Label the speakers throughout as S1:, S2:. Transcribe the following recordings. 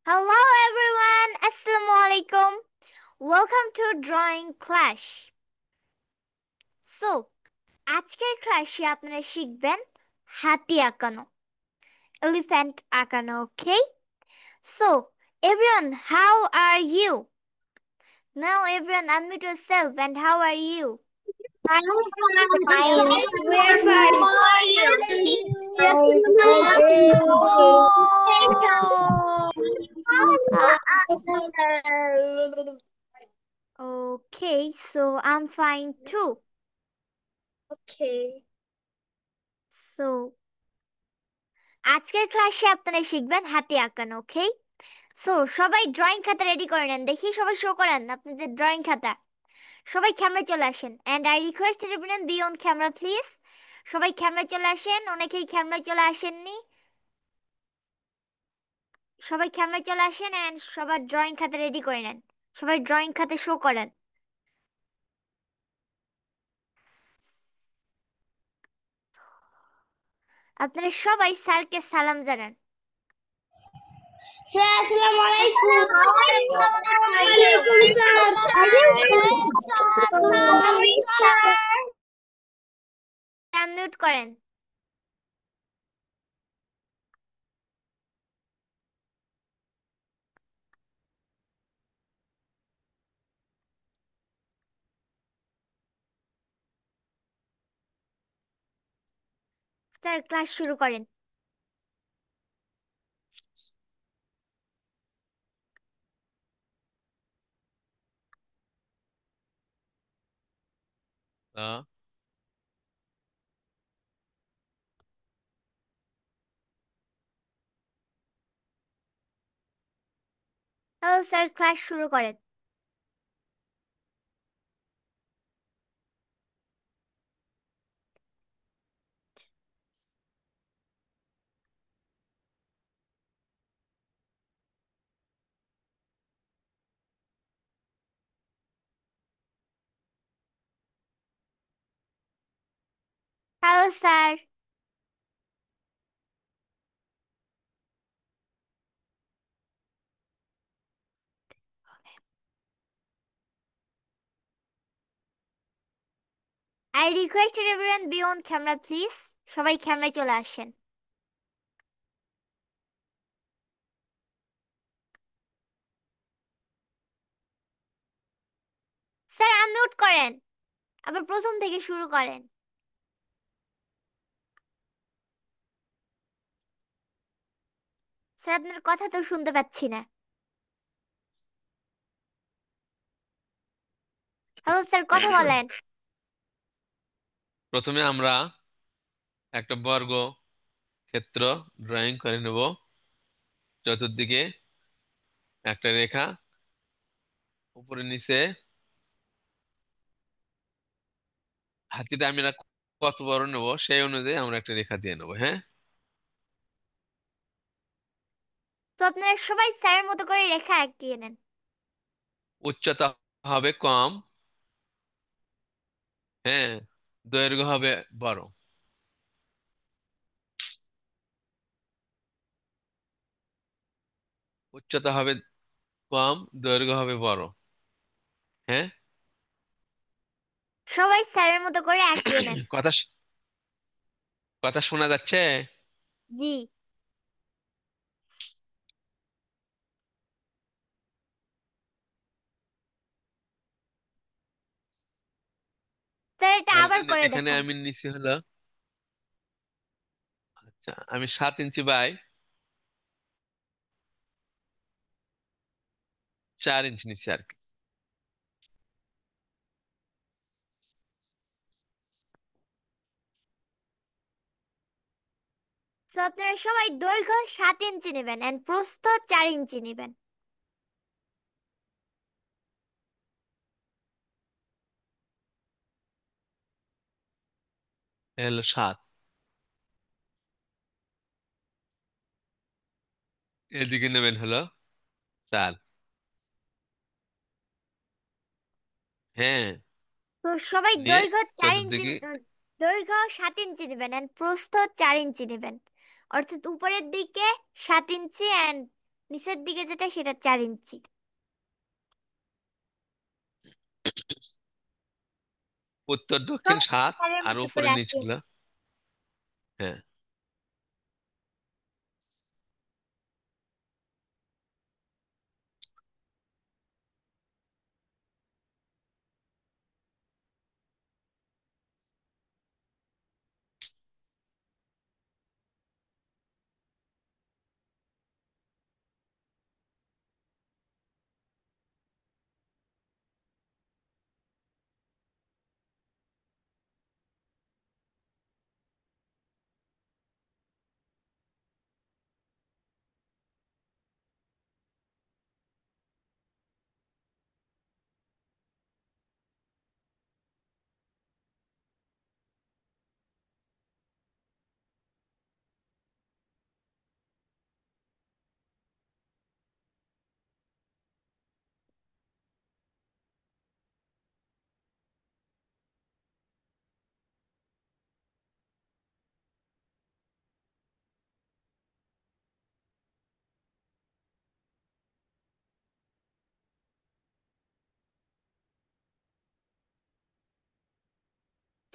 S1: Hello everyone, Assalamu alaikum. Welcome to Drawing Clash. So, আজকের ক্লাসে আপনারা শিখবেন হাতি আঁকানো, elephant আঁকানো, okay? So, everyone, how are you? Now everyone unmute yourself and how are you?
S2: I'm fine.
S3: We're fine.
S2: Yes,
S1: Okay, so I'm fine too.
S2: Okay.
S1: So, আজকের ক্লাসে আপনারা শিখবেন হাতি আঁকানো, okay? সো সবাই ড্রয়িং খাতা রেডি করে নেন, দেখি সবাই শো করেন আপনাদের ড্রয়িং খাতা। সবাই ক্যামেরায় চলে আসেন and I request everyone be on camera please. সবাই ক্যামেরায় চলে আসেন, অনেকেই ক্যামেরায় চলে আসেননি। সবাই ক্যামেরায় চলে আসেন অ্যান্ড সবার ড্রয়িং খাতা রেডি করে নেন। সবাই ড্রয়িং খাতা শো করেন। আপনারা সবাই স্যারকে সালাম জানান।
S2: Sir, assalamu alaikum.
S1: আনমিউট করেন। স্যার ক্লাস শুরু করেন। হ্যালো স্যার, ক্লাস শুরু করেন। Hello sir. I request everyone be on camera please. সবাই ক্যামেরায় চলে আসেন। স্যার আনমিউট করেন, আবার প্রথম থেকে শুরু করেন। স্যার আপনার কথা তো শুনতে পাচ্ছি না। হ্যালো স্যার, কথা বলেন।
S3: প্রথমে আমরা একটা বর্গ ক্ষেত্র ড্রয়িং করে নেব। চতুর্দিকে একটা রেখা, উপরে নিচে। হাতিটা আমরা কত বড় নেব সেই অনুযায়ী আমরা একটা রেখা দিয়ে নেব। হ্যাঁ,
S1: তো আপনারা সবাই স্যারের মতো করে রেখা আঁকিয়ে নেন।
S3: উচ্চতা হবে কম, হ্যাঁ, দৈর্ঘ্য হবে বড়। উচ্চতা হবে কম, দৈর্ঘ্য হবে বড়। হ্যাঁ,
S1: সবাই স্যারের মতো করে আঁকিয়ে নেন।
S3: কথা কথা শোনা যাচ্ছে?
S1: জি স্যার, এটা আবার
S3: ধরেন
S1: করে
S3: এখানে
S1: দেখান।
S3: আমি নিচে হলো, আচ্ছা, আমি 7 ইঞ্চি বাই 4 ইঞ্চি নিচে আর কি।
S1: তো আপনারা সবাই দৈর্ঘ্য 7 ইঞ্চি নেবেন এন্ড প্রস্থ 4 ইঞ্চি নেবেন।
S3: হলো 7। এদিকে নেবেন হলো 4। হ্যাঁ,
S1: তো সবাই
S3: নিয়ে
S1: দৈর্ঘ্য 4 ইঞ্চি,
S3: চতুর্দিকে
S1: দৈর্ঘ্য 7 ইঞ্চি নেবেন এন্ড প্রস্থ 4 ইঞ্চি নেবেন। অর্থাৎ উপরের দিকে 7 ইঞ্চি এন্ড নিচের দিকে যেটা সেটা 4 ইঞ্চি।
S3: উত্তর দক্ষিণ
S1: সব
S3: 7
S1: স্কোয়ারের
S3: আর
S1: মতো করে
S3: উপরে
S1: আঁকিয়ে
S3: নিচগুলা।
S1: নিন।
S3: হ্যাঁ।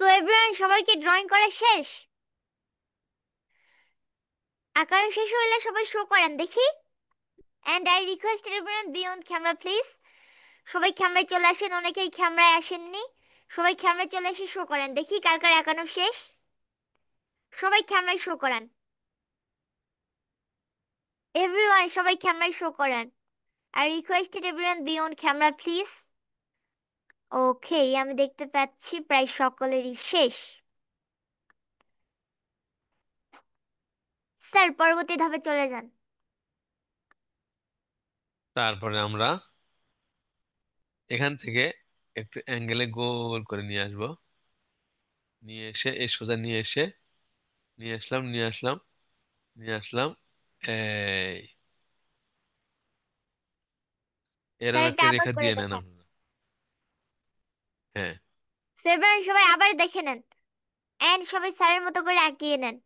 S1: তো এভরিওয়ান, সবাই কি ড্রয়িং করা শেষ? আঁকানো শেষ হইলে সবাই শো করেন দেখি। And I request everyone be on camera please. সবাই ক্যামেরায় চলে আসেন, অনেকেই ক্যামেরায় আসেননি। সবাই ক্যামেরায় চলে এসে শো করেন দেখি কার কার আঁকানো শেষ। সবাই ক্যামেরায় শো করেন। এভরিওয়ান, সবাই ক্যামেরায় শো করেন। I requested everyone be on camera please. Okay, আমি দেখতে পাচ্ছি প্রায় সকলেরই শেষ। স্যার, পরবর্তী ধাপে চলে যান।
S3: তারপরে আমরা এখান থেকে একটু অ্যাঙ্গেলে গোল করে নিয়ে আসবো। নিয়ে এসে এই সোজা নিয়ে এসে নিয়ে আসলাম, নিয়ে আসলাম, নিয়ে আসলাম। এই এরকম
S1: স্যার, এটা
S3: একটা
S1: আবার
S3: রেখা
S1: করে
S3: দিয়ে নেন
S1: দেখান।
S3: আপনারা। হ্যাঁ।
S1: এভরিওয়ান, সবাই আবার দেখে নেন। এন্ড সবাই স্যারের মতো করে আঁকিয়ে নেন।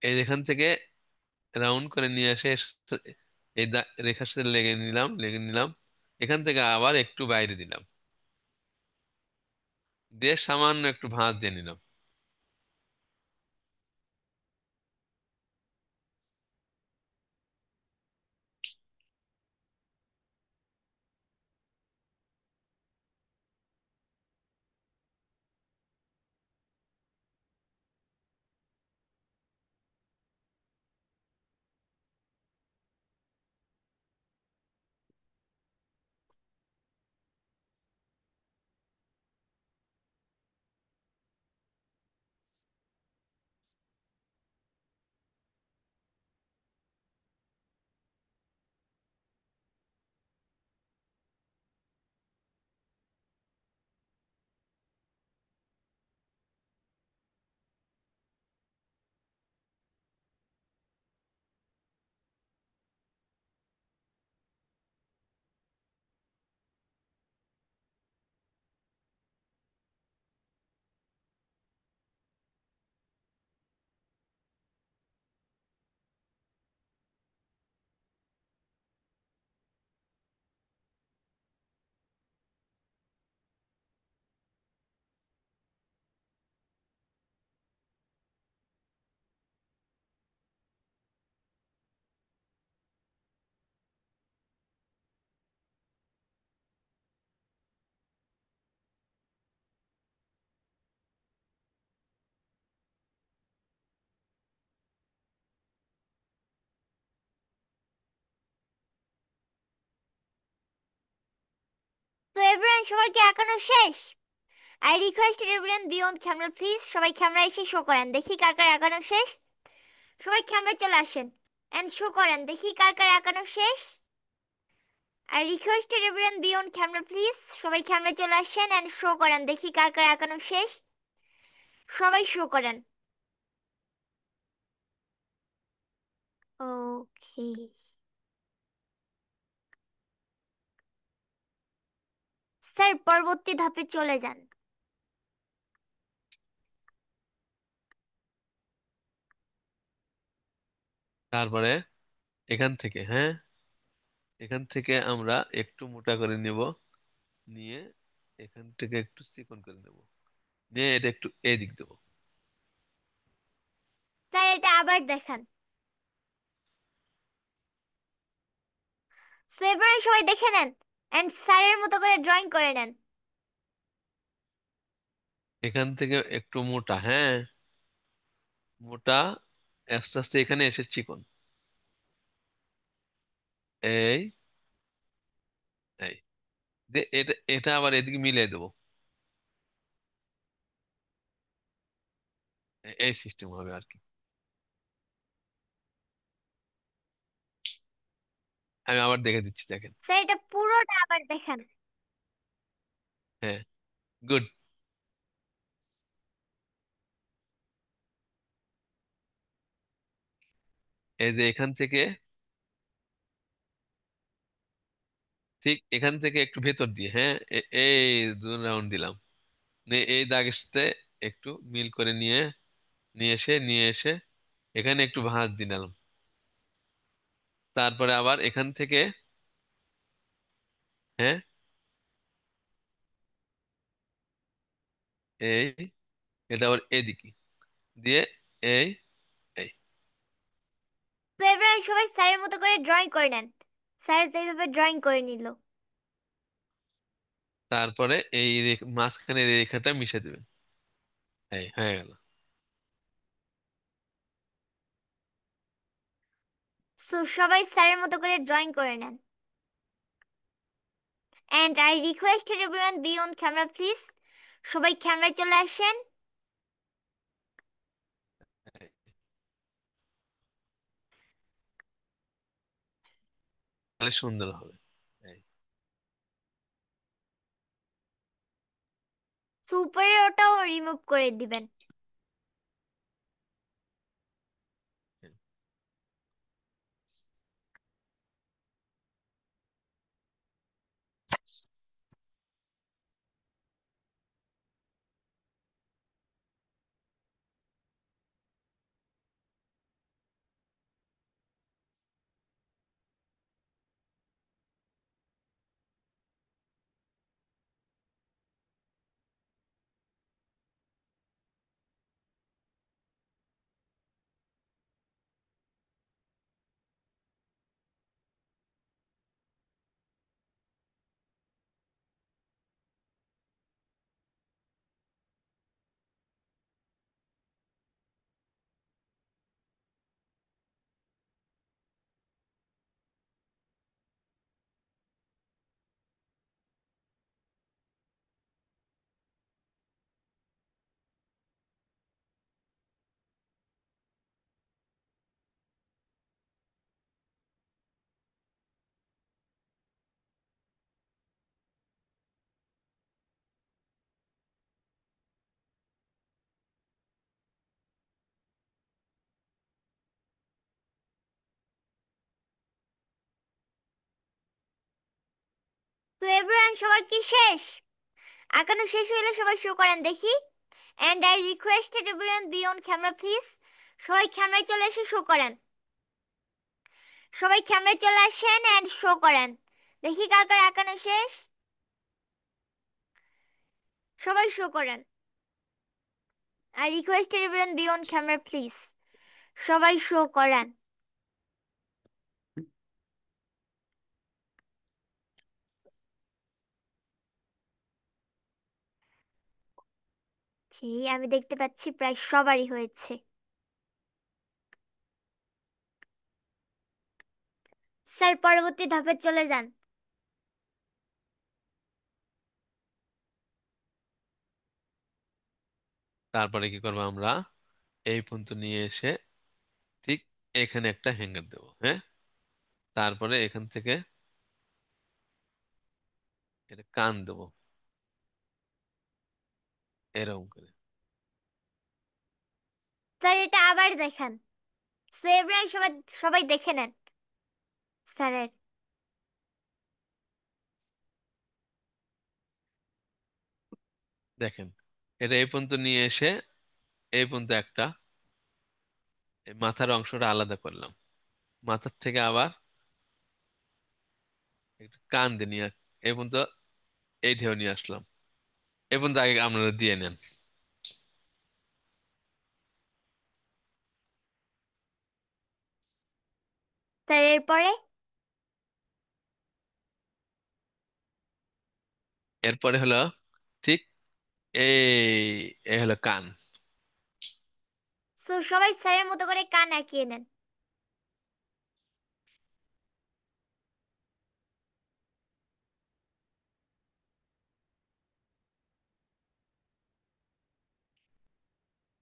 S3: এই এখান থেকে রাউন্ড করে নিয়ে এসে এই রেখার সাথে লেগে নিলাম, লেগে নিলাম। এখান থেকে আবার একটু বাইরে দিলাম, দিয়ে সামান্য একটু ভাঁজ দিয়ে নিলাম।
S1: তো এভরিওয়ান, সবার কি আঁকানো শেষ? I request everyone be on camera please. সবাই ক্যামেরা এসে শো করেন দেখি কার কার আঁকানো শেষ। সবাই ক্যামেরা চলে আসেন এন্ড শো করেন দেখি কার কার আঁকানো শেষ। I request everyone be on camera please. সবাই ক্যামেরা চলে আসেন এন্ড শো করেন দেখি কার কার আঁকানো শেষ। সবাই শো করেন। ওকে স্যার, পরবর্তী ধাপে চলে যান।
S3: তারপরে এখান থেকে, হ্যাঁ, এখান থেকে আমরা একটু মোটা করে নেব, নিয়ে এখান থেকে একটু চিকন করে নেব, নিয়ে এটা একটু এদিক দেবো।
S1: স্যার এটা আবার দেখান। সো এবারে সবাই দেখে নেন এন্ড স্যারের মতো করে ড্রয়িং করে নেন।
S3: এখান থেকে একটু মোটা, হ্যাঁ, মোটা, আস্তে আস্তে এখানে এসে চিকন। এই এই এটা এটা আবার এদিকে মিলিয়ে দেবো। এই সিস্টেম হবে আর কি। আমি আবার দেখে দিচ্ছি, দেখেন।
S1: স্যার এটা পুরোটা আবার দেখান।
S3: হ্যাঁ, গুড। এই যে এখান থেকে, ঠিক এখান থেকে একটু ভেতর দিয়ে, হ্যাঁ, এই 2 রাউন্ড দিলাম, এই দাগের সাথে একটু মিল করে নিয়ে নিয়ে এসে এখানে একটু ভাঁজ দিলাম। তারপরে আবার এখান থেকে, হ্যাঁ, এই এটা আবার এদিকে দিয়ে এই এই
S1: তো এবারে সবাই স্যারের মতো করে ড্রয়িং করে নেন। স্যার যেভাবে ড্রয়িং করে নিল।
S3: তারপরে এই মাঝখানের এই রেখাটা মিশে দেবেন। এই হয়ে গেল।
S1: সো সবাই স্যারের মতো করে ড্রয়িং করে নেন। And I request everyone be on camera please. সবাই ক্যামেরায় চলে আসেন।
S3: এই, তাহলে সুন্দর হবে। এই,
S1: সো উপরের ওটাও রিমুভ করে দিবেন।
S3: এই।
S1: তো এভরিওয়ান সবার কি শেষ? আঁকানো শেষ হইলে সবাই শো করেন দেখি। And I requested everyone be on camera please. সবাই ক্যামেরায় চলে এসে শো করেন। সবাই ক্যামেরায় চলে আসেন এন্ড শো করেন। দেখি কার কার আঁকানো শেষ। সবাই শো করেন। I requested everyone be on camera please. সবাই শো করেন। কি আমি দেখতে পাচ্ছি প্রায় সবারই হয়েছে। স্যার পরবর্তী ধাপে চলে যান।
S3: তারপরে কি করবো আমরা, এই পর্যন্ত নিয়ে এসে ঠিক এখানে একটা হ্যাঙ্গার দেবো, হ্যাঁ। তারপরে এখান থেকে এটা কান দেবো এরকম করে।
S1: স্যার এটা আবার দেখান। সো এভরিওয়ান সবাই সবাই দেখে নেন স্যারের।
S3: দেখেন, এটা এই পর্যন্ত নিয়ে এসে এই পর্যন্ত একটা এই মাথার অংশটা আলাদা করলাম। মাথার থেকে আবার একটু কান দিয়ে নিয়ে এই পর্যন্ত এই ঢেউ নিয়ে আসলাম। এই পর্যন্ত আগে আপনারা দিয়ে নেন।
S1: স্যার এরপরে?
S3: এরপরে হলো ঠিক এই এই হলো কান।
S1: সো সবাই স্যারের মতো করে কান আঁকিয়ে নেন।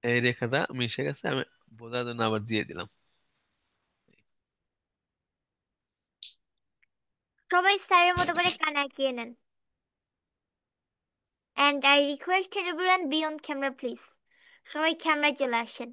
S3: এই রেখাটা মিশে গেছে, আমি বোঝার জন্য আবার দিয়ে দিলাম।
S1: সবাই স্যারের মতো করে কান আঁকিয়ে নেন। And I request everyone be on camera please. সবাই ক্যামেরায় চলে আসেন।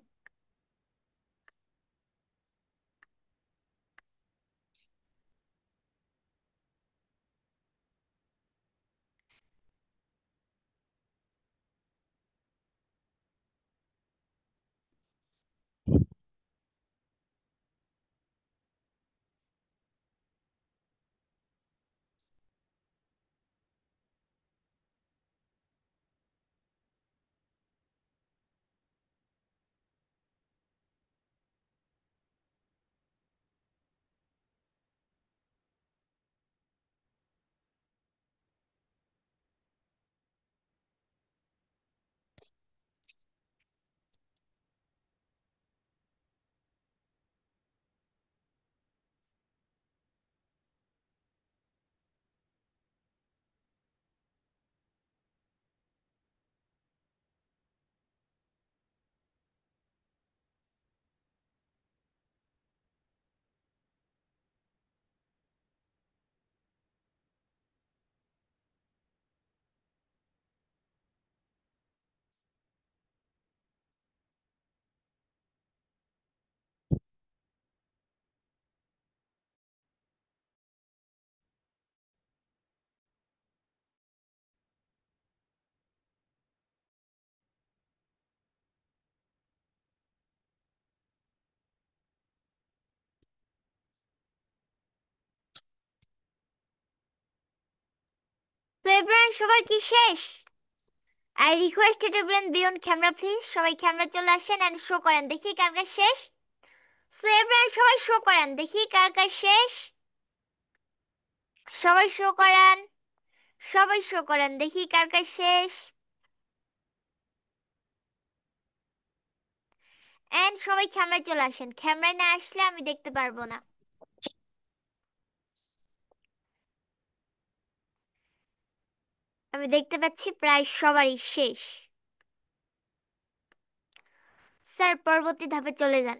S1: তো এভরিওয়ান, সবার কি শেষ? I requested everyone be on camera please. সবাই ক্যামেরা চলে আসেন এন্ড শো করেন দেখি কার কার শেষ। সো এভরিওয়ান সবাই শো করেন দেখি কার কার শেষ। সবাই শো করেন, সবাই শো করেন দেখি কার কার শেষ। এন্ড সবাই ক্যামেরায় চলে আসেন, ক্যামেরায় না আসলে আমি দেখতে পারবো না। আমি দেখতে পাচ্ছি প্রায় সবারই শেষ। স্যার পরবর্তী ধাপে চলে যান।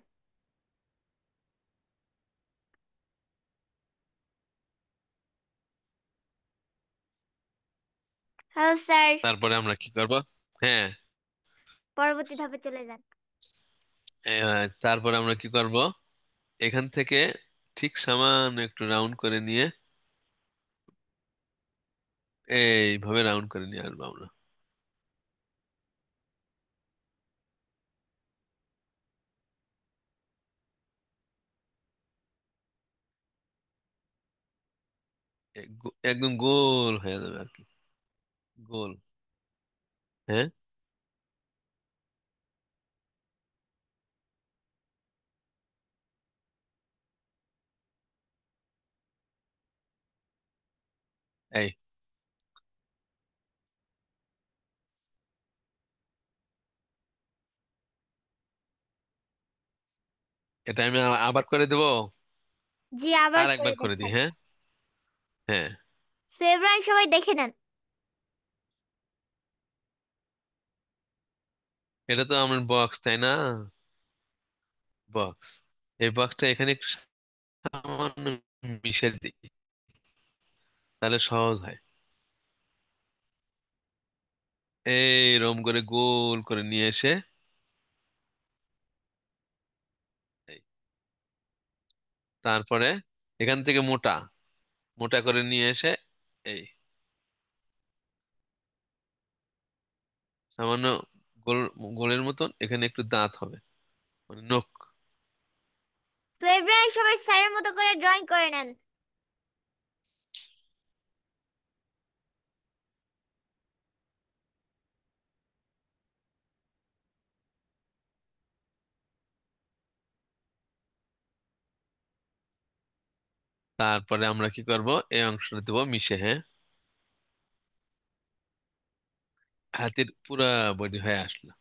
S1: হ্যালো স্যার,
S3: তারপরে আমরা কি করব? হ্যাঁ,
S1: পরবর্তী ধাপে চলে যান।
S3: তারপরে আমরা কি করব? এখান থেকে ঠিক সামান্য একটু রাউন্ড করে নিয়ে এইভাবে রাউন্ড করে নিয়ে আসবো আমরা। একদম গোল হয়ে যাবে আর কি, গোল। হ্যাঁ, এই এটা আমি আবার করে দেবো।
S1: জি, আবার
S3: আর
S1: করে
S3: একবার করে দিই,
S1: দেখান।
S3: হ্যাঁ। হ্যাঁ,
S1: সো এভরিওয়ান সবাই দেখে নেন।
S3: এটা তো আমার বক্স, তাই না? বক্স, এই বক্সটা এখানে একটু সামান্য মিশে দিই, তাহলে সহজ হয়। এই রম করে গোল করে নিয়ে এসে এই, তারপরে এখান থেকে মোটা মোটা করে নিয়ে এসে এই সামান্য গোল, গোলের মতন এখানে একটু দাঁত হবে, মানে নখ।
S1: তো এভরিওয়ান সবাই স্যারের মতো করে ড্রয়িং করে নেন।
S3: তারপরে আমরা কি করব, এই অংশটা দেবো মিশে, হ্যাঁ। হাতির পুরা বডি হয়ে আসলো।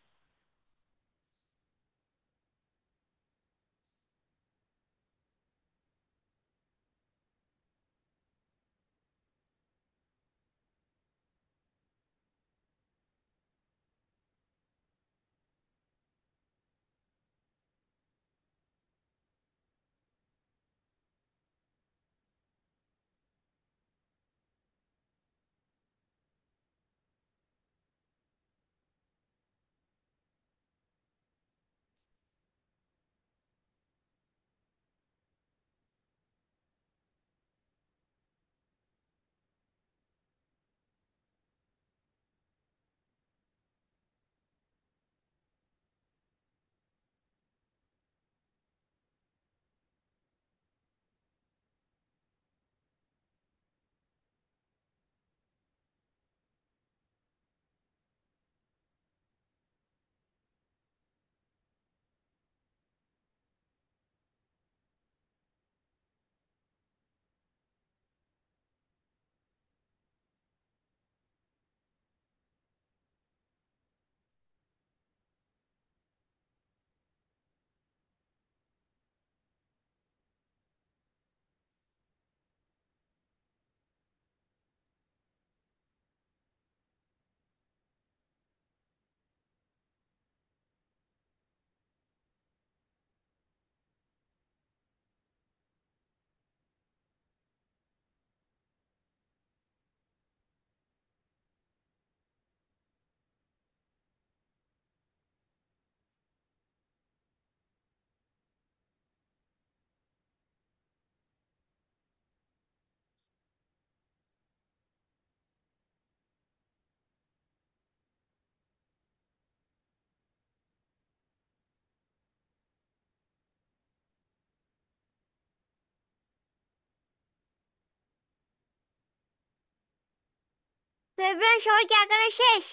S1: তো এভরিওয়ান সবার কি আঁকানো শেষ?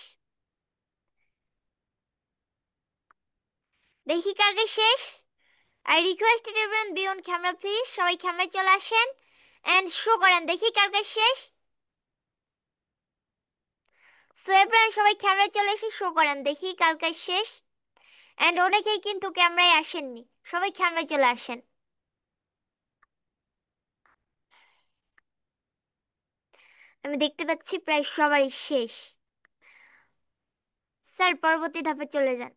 S1: দেখি কার কার শেষ। I request everyone be on camera please, সবাই ক্যামেরায় চলে আসেন এন্ড শো করেন দেখি কার কার শেষ। সো এভরিওয়ান সবাই ক্যামেরায় চলে এসে শো করেন দেখি কার কার শেষ। এন্ড অনেকেই কিন্তু ক্যামেরায় আসেননি, সবাই ক্যামেরায় চলে আসেন। আমি দেখতে পাচ্ছি প্রায় সবারই শেষ। স্যার পরবর্তী ধাপে চলে যান।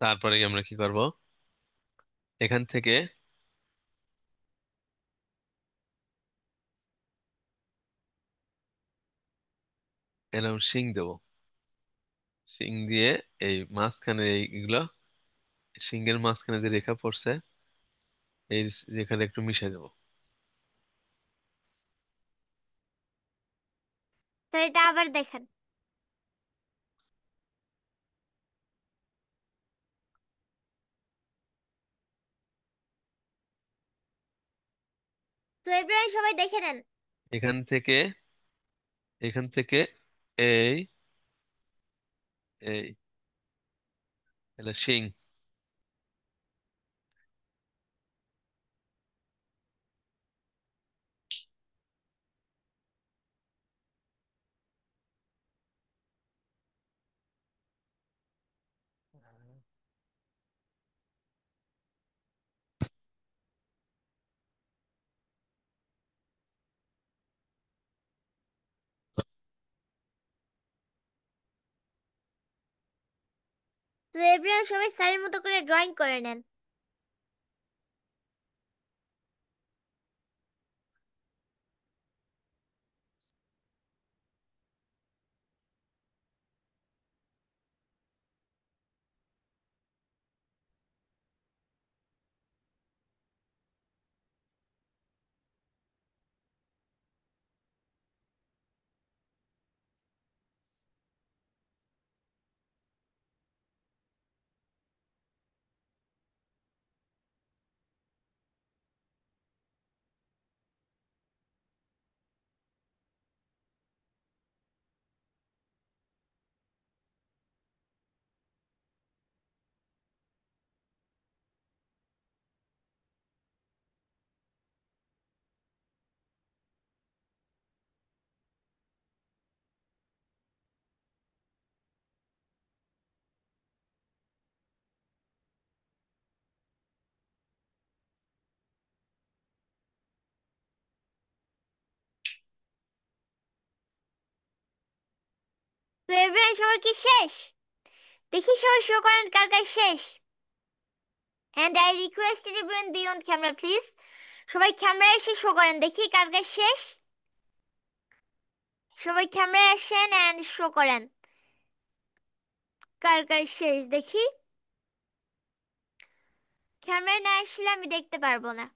S3: তারপরে আমরা কি করব, এখান থেকে এরকম শিং দেবো। শিং দিয়ে এই মাঝখানে এইগুলো, শিংয়ের মাঝখানে যে রেখা পড়ছে, এই রেখাটা একটু মিশিয়ে দেবো।
S1: স্যার এটা আবার দেখেন। তো এভরিওয়ান সবাই দেখে নেন।
S3: এখান থেকে, এখান থেকে এই এই হলো শিং।
S1: তো এভরিওয়ান সবাই স্যারের মতো করে ড্রয়িং করে নেন। তো এভরিওয়ান সবার কি শেষ? দেখি সবাই শো করেন কার কার শেষ। And I request everyone be on camera please. সবাই ক্যামেরায় এসে শো করেন দেখি কার কার শেষ। সবাই ক্যামেরায় আসেন এন্ড শো করেন কার কার শেষ দেখি। ক্যামেরায় না আসলে আমি দেখতে পারবো না।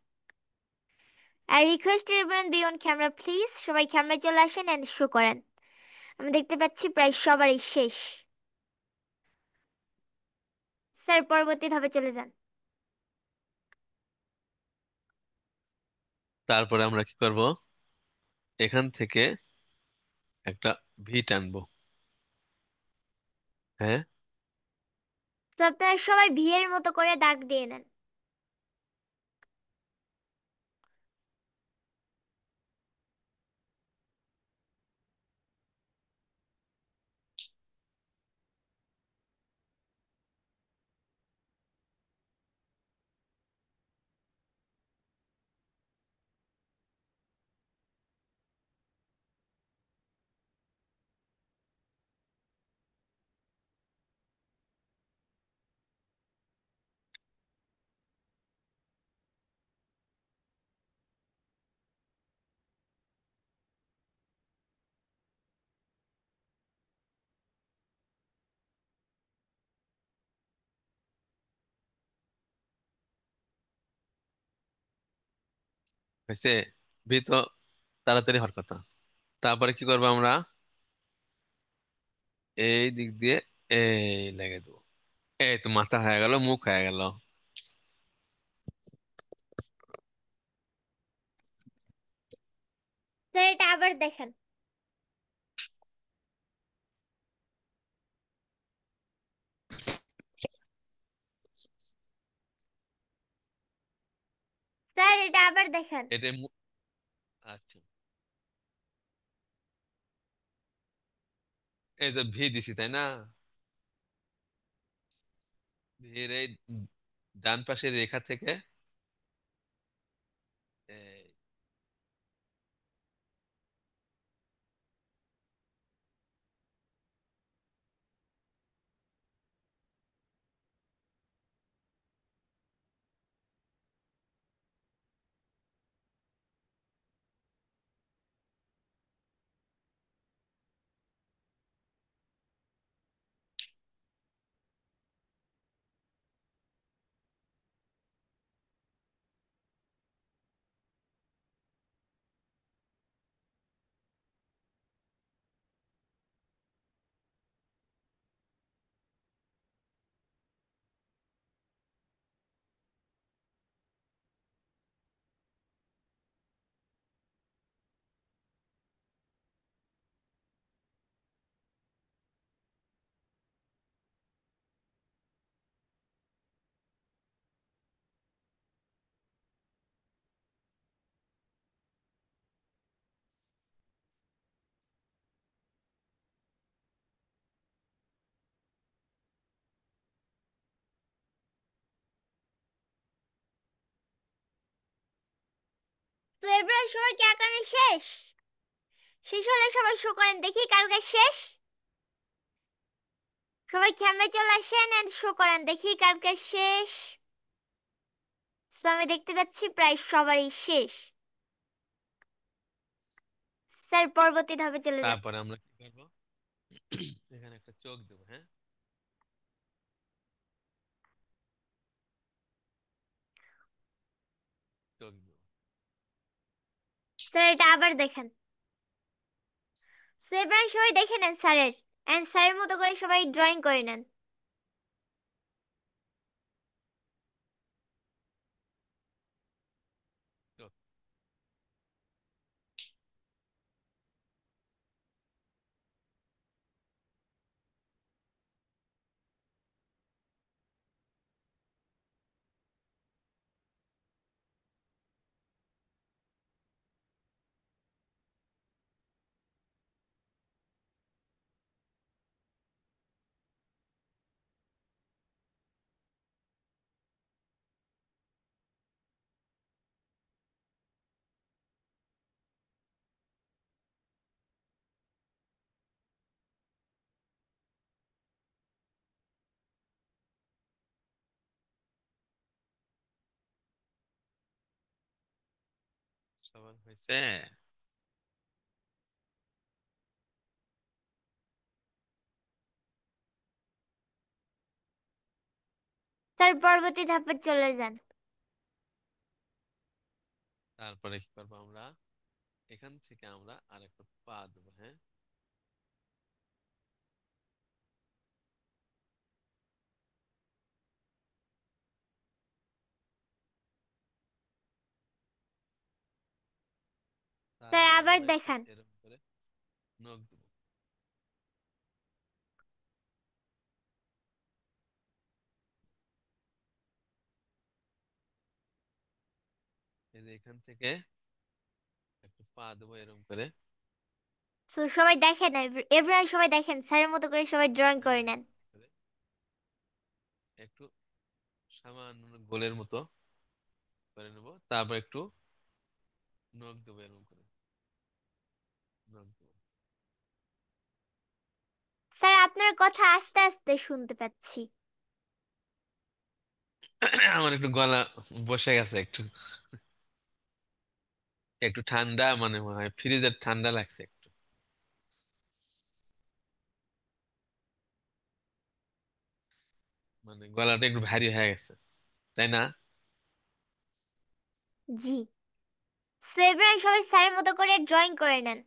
S1: I request everyone be on camera please. সবাই ক্যামেরায় চলে আসেন এন্ড শো করেন। আমি দেখতে পাচ্ছি প্রায় সবারই শেষ। স্যার পরবর্তী ধাপে চলে যান।
S3: তারপরে আমরা কি করব, এখান থেকে একটা ভি টানবো। হ্যাঁ,
S1: তো আপনারা সবাই ভিয়ের মতো করে দাগ দিয়ে নেন।
S3: হয়েছে। ভি তো তাড়াতাড়ি হওয়ার কথা। তারপরে কি করবো আমরা, এই দিক দিয়ে এই লেগে দেবো। এই তো মাথা হয়ে গেল, মুখ হয়ে গেল।
S1: স্যার এটা আবার দেখেন। স্যার এটা আবার দেখেন।
S3: এটা আচ্ছা, এই যে ভি দিছি তাই না, ভির এই ডান পাশের রেখা থেকে এই,
S1: তো এবার সবার কি আঁকানো শেষ? শেষ হলে সবাই শো করেন দেখি কার কার শেষ। সবাই ক্যামেরা চলে আসেন এন্ড শো করেন দেখি কার কার শেষ। তো আমি দেখতে পাচ্ছি প্রায় সবারই শেষ। স্যার পরবর্তী ধাপে চলে যান।
S3: তারপরে আমরা কি করবো, এখানে একটা চোখ দেবো। হ্যাঁ, চোখ দেবো।
S1: স্যার এটা আবার দেখেন। সো এবার সবাই দেখে নেন স্যারের এন্ড স্যারের মতো করে সবাই ড্রয়িং করে নেন।
S3: চোখ। সবার হয়েছে।
S1: স্যার পরবর্তী ধাপে চলে যান।
S3: তারপরে কি করবো আমরা? এখান থেকে আমরা আর একটা পা দেবো, হ্যাঁ।
S1: স্যার
S3: তারপরে
S1: আবার
S3: আমরা একটু
S1: দেখান।
S3: এরকম করে নখ দেবো। এই যে এখান থেকে একটু পা দেবো এরকম করে।
S1: তো সবাই দেখেন, এভরিওয়ান সবাই দেখেন, স্যারের মতো করে সবাই ড্রয়িং করে
S3: হ্যাঁ,
S1: নেন।
S3: করে একটু সামান্য গোলের মতো করে নেবো। তারপর একটু নখ দেবো এরকম করে, নখ দেবো।
S1: স্যার আপনার কথা আস্তে আস্তে শুনতে পাচ্ছি।
S3: আমার একটু গলা বসে গেছে একটু, একটু ঠান্ডা, মানে মনে হয় ফ্রিজের ঠান্ডা লাগছে একটু, মানে গলাটা একটু ভারী হয়ে গেছে, তাই না?
S1: জি। সো এভরিওয়ান সবাই স্যারের মতো করে ড্রয়িং করে নেন।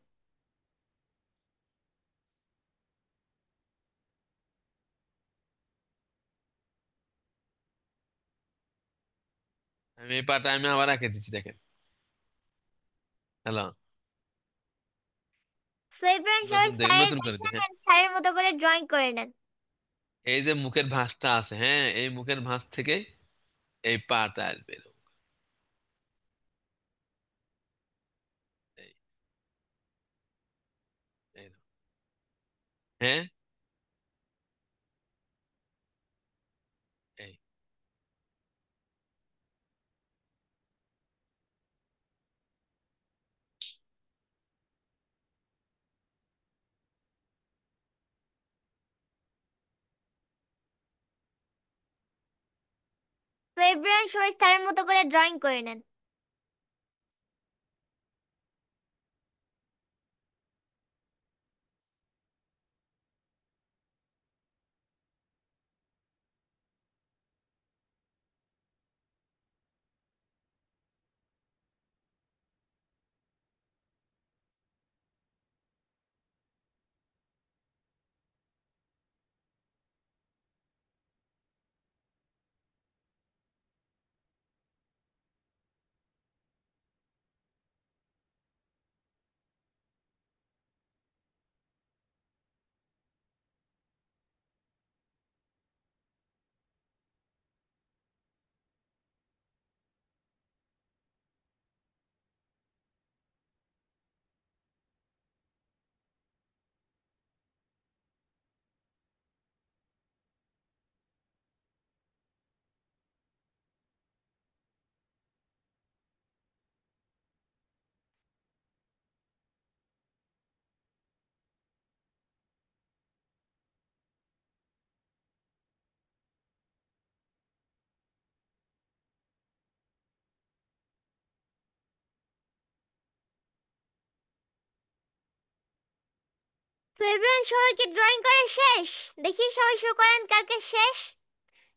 S3: আমি এই পাটা আমি আবার আঁকে দিচ্ছি, দেখেন। হ্যালো।
S1: সো এভরিওয়ান সবাই স্যারের
S3: নতুন করে দিই,
S1: দেখেন
S3: হ্যাঁ।
S1: and স্যারের মতো করে ড্রয়িং করে নেন।
S3: এই যে মুখের ভাঁজটা আছে, হ্যাঁ, এই মুখের ভাঁজ থেকে এই পাটা আসবে এরকম। এই, এইরকম। হ্যাঁ, এই।
S1: তো এভরিওয়ান সবাই স্যারের মতো করে ড্রয়িং করে নেন। তো এভরিওয়ান সবাইকে ড্রয়িং করা শেষ? দেখি সবাই শো করেন কার কার শেষ।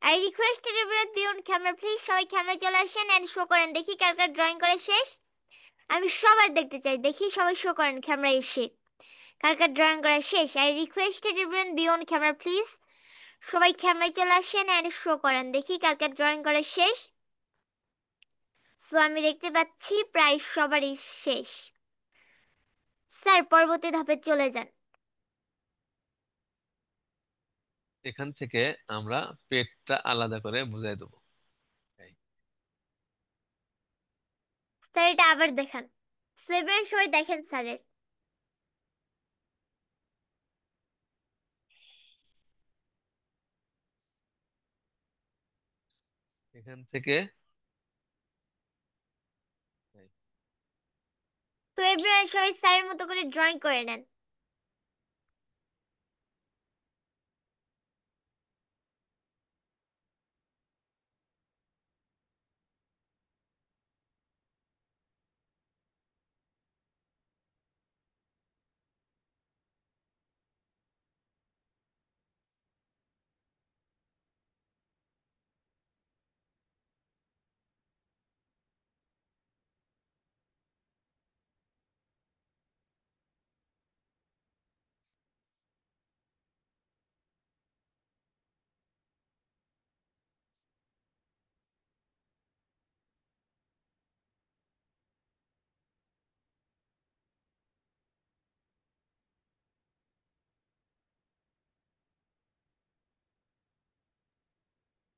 S1: I request everyone be on camera please, সবাই ক্যামেরা চলে আসেন এন্ড শো করেন দেখি কার কার ড্রয়িং করা শেষ। আমি সবার দেখতে চাই, দেখি সবাই শো করেন ক্যামেরা এসে কার কার ড্রয়িং করা শেষ। I request everyone be on camera please, সবাই ক্যামেরায় চলে আসেন এন্ড শো করেন দেখি কার কার ড্রয়িং করা শেষ। সো আমি দেখতে পাচ্ছি প্রায় সবারই শেষ। স্যার পরবর্তী ধাপে চলে যান।
S3: এখান থেকে আমরা পেটটা আলাদা করে বুঝাই দেবো। এই,
S1: স্যার এটা আবার দেখান। সেভেন সবাই দেখেন স্যারের।
S3: এখান থেকে এই,
S1: তো এভরিওয়ান সবাই স্যারের মতো করে ড্রয়িং করে নেন।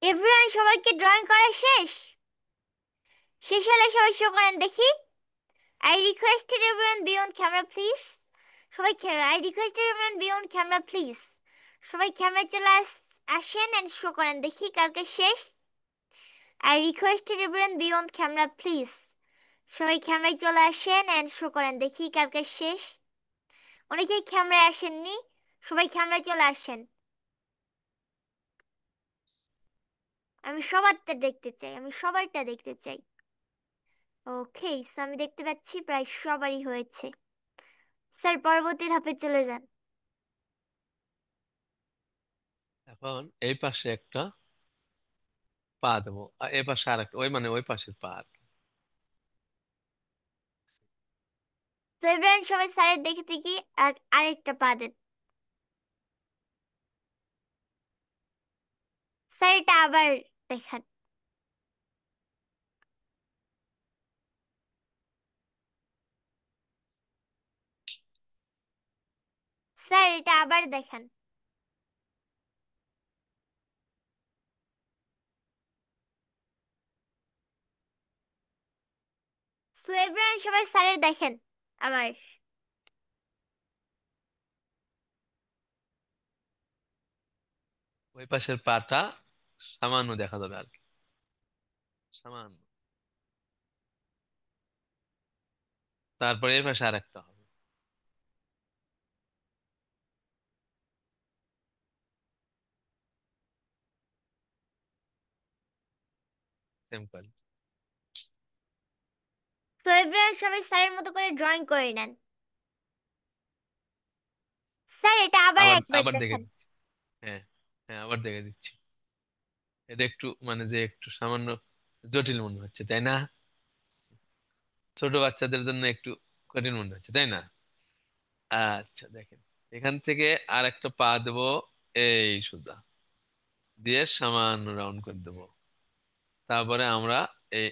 S1: এভরিওয়ান, সবাইকে ড্রয়িং করা শেষ? শেষ হলে সবাই শো করেন দেখি। I requested everyone be on camera please. I requested everyone be on camera please. সবাই ক্যামেরায় চলে আসেন এন্ড শো করেন দেখি কার কাজ শেষ। I requested everyone be on camera please. সবাই ক্যামেরায় চলে আসেন এন্ড শো করেন দেখি কার কাজ শেষ। অনেকেই ক্যামেরায় আসেননি, সবাই ক্যামেরায় চলে আসেন। আমি সবারটা দেখতে চাই, আমি সবারটা দেখতে চাই। ওকে, সো আমি দেখতে পাচ্ছি প্রায় সবারই হয়েছে। স্যার, পরবর্তী ধাপে চলে যান।
S3: এখন এই পাশে একটা পা দেবো, আর এই পাশে আর একটা, ওই মানে ওই পাশের পা আর কি।
S1: তো এবার সবাই স্যারের দেখে থেকে আরেকটা পা দেন। স্যার, এটা আবার দেখান। স্যার, এটা আবার দেখান। সো এবার সবাই স্যারের দেখেন আবার।
S3: ওই পাশের পাটা সামান্য দেখা যাবে আর কি, সামান্য। তারপরে এই পাশে আর একটা হবে। Same quality.
S1: তো এবার সবাই স্যারের মতো করে ড্রয়িং করে নেন। স্যার, এটা আবার
S3: আবার
S1: একবার
S3: আবার দেখে
S1: দেখান।
S3: দিচ্ছি। হ্যাঁ, হ্যাঁ, আবার দেখে দিচ্ছি। এটা একটু মানে যে একটু সামান্য জটিল মনে হচ্ছে, তাই না? ছোট বাচ্চাদের জন্য একটু কঠিন মনে হচ্ছে, তাই না? আচ্ছা, দেখেন, এখান থেকে আর একটা পা দেবো, এই সোজা দিয়ে সামান্য রাউন্ড করে দেবো। তারপরে আমরা এই